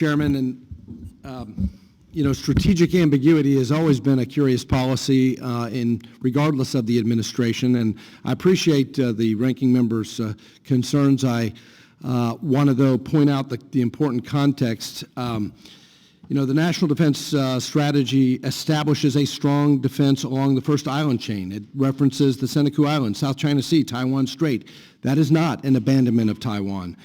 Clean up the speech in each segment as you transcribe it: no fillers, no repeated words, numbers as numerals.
Chairman, and strategic ambiguity has always been a curious policy regardless of the administration, and I appreciate the ranking member's concerns. I want to, though, point out the important context. The National Defense Strategy establishes a strong defense along the first island chain. It references the Senkaku Islands, South China Sea, Taiwan Strait. That is not an abandonment of Taiwan.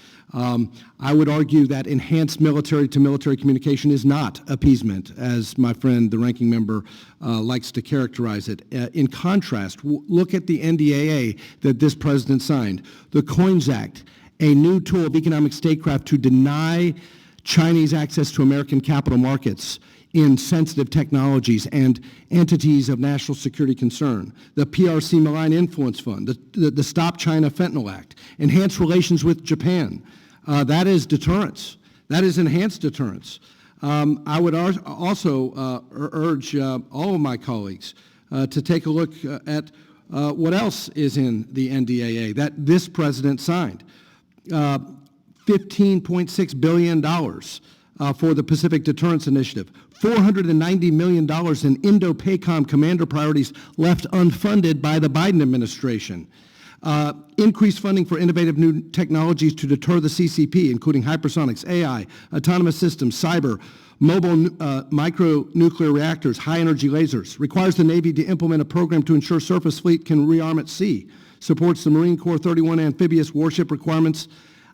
I would argue that enhanced military-to-military communication is not appeasement, as my friend, the ranking member, likes to characterize it. In contrast, look at the NDAA that this president signed. The COINS Act, a new tool of economic statecraft to deny Chinese access to American capital markets in sensitive technologies and entities of national security concern. The PRC Malign Influence Fund, the Stop China Fentanyl Act, enhanced relations with Japan. That is deterrence. That is enhanced deterrence. I would also urge all of my colleagues to take a look at what else is in the NDAA that this president signed. $15.6 billion for the Pacific Deterrence Initiative, $490 million in Indo-PACOM commander priorities left unfunded by the Biden administration. Increased funding for innovative new technologies to deter the CCP, including hypersonics, AI, autonomous systems, cyber, mobile micronuclear reactors, high-energy lasers. Requires the Navy to implement a program to ensure surface fleet can rearm at sea. Supports the Marine Corps 31 amphibious warship requirements.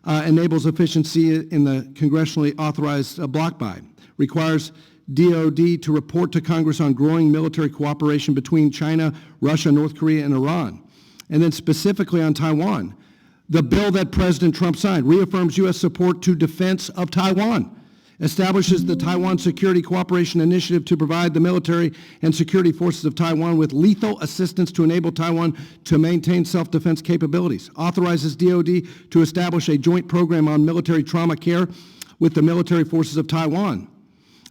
Enables efficiency in the congressionally authorized block buy. Requires DoD to report to Congress on growing military cooperation between China, Russia, North Korea, and Iran. And then specifically on Taiwan, the bill that President Trump signed reaffirms U.S. support to defense of Taiwan, establishes the Taiwan Security Cooperation Initiative to provide the military and security forces of Taiwan with lethal assistance to enable Taiwan to maintain self-defense capabilities, authorizes DoD to establish a joint program on military trauma care with the military forces of Taiwan,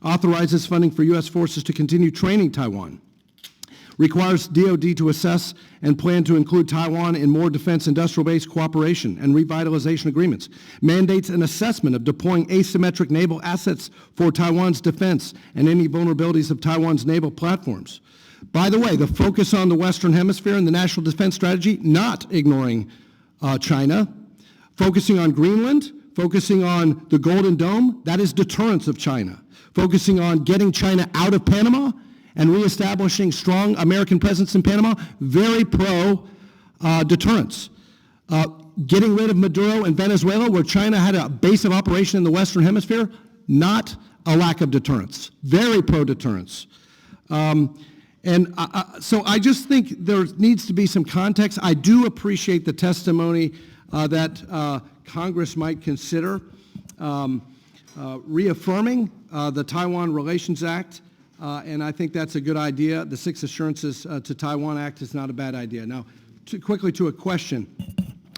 authorizes funding for U.S. forces to continue training Taiwan, requires DoD to assess and plan to include Taiwan in more defense industrial-based cooperation and revitalization agreements, mandates an assessment of deploying asymmetric naval assets for Taiwan's defense and any vulnerabilities of Taiwan's naval platforms. By the way, the focus on the Western Hemisphere and the National Defense Strategy, not ignoring China, focusing on Greenland, focusing on the Golden Dome, that is deterrence of China, focusing on getting China out of Panama, and reestablishing strong American presence in Panama, very pro-deterrence. Getting rid of Maduro in Venezuela, where China had a base of operation in the Western Hemisphere, not a lack of deterrence, very pro-deterrence. So I just think there needs to be some context. I do appreciate the testimony that Congress might consider reaffirming the Taiwan Relations Act. And I think that's a good idea. The Six Assurances to Taiwan Act is not a bad idea. Now, quickly to a question.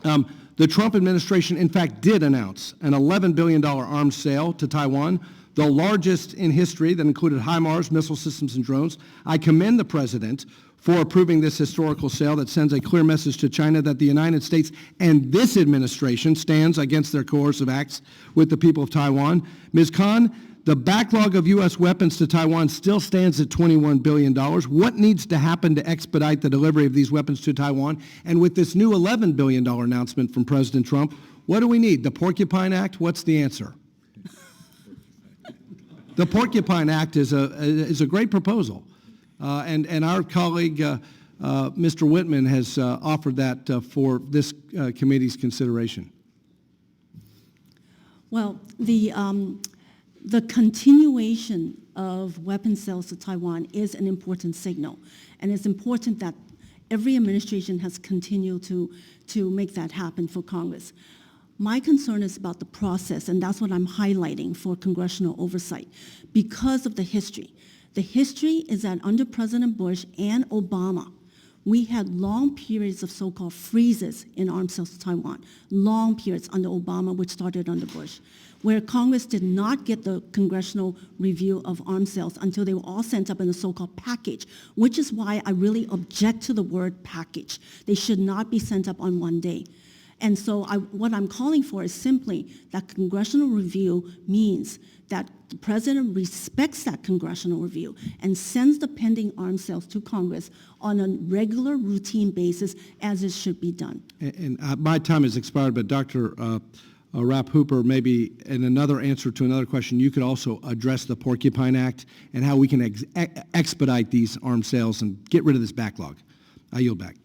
The Trump administration, in fact, did announce an $11 billion arms sale to Taiwan, the largest in history that included HIMARS, missile systems, and drones. I commend the president for approving this historical sale that sends a clear message to China that the United States and this administration stands against their coercive acts with the people of Taiwan. Ms. Khan, the backlog of U.S. weapons to Taiwan still stands at $21 billion. What needs to happen to expedite the delivery of these weapons to Taiwan? And with this new $11 billion announcement from President Trump, what do we need? The Porcupine Act? What's the answer? The Porcupine Act is a great proposal. And our colleague, Mr. Whitman, has offered that for this committee's consideration. Well, the continuation of weapon sales to Taiwan is an important signal, and it's important that every administration has continued to make that happen for Congress. My concern is about the process, and that's what I'm highlighting for congressional oversight, because of the history. The history is that under President Bush and Obama, we had long periods of so-called freezes in arms sales to Taiwan, long periods under Obama, which started under Bush, where Congress did not get the congressional review of arms sales until they were all sent up in a so-called package, which is why I really object to the word package. They should not be sent up on one day. And so what I'm calling for is simply that congressional review means that the president respects that congressional review and sends the pending arms sales to Congress on a regular, routine basis as it should be done. And my time has expired, but Dr. Rapp Hooper, maybe in another answer to another question, you could also address the Porcupine Act and how we can expedite these arms sales and get rid of this backlog. I yield back.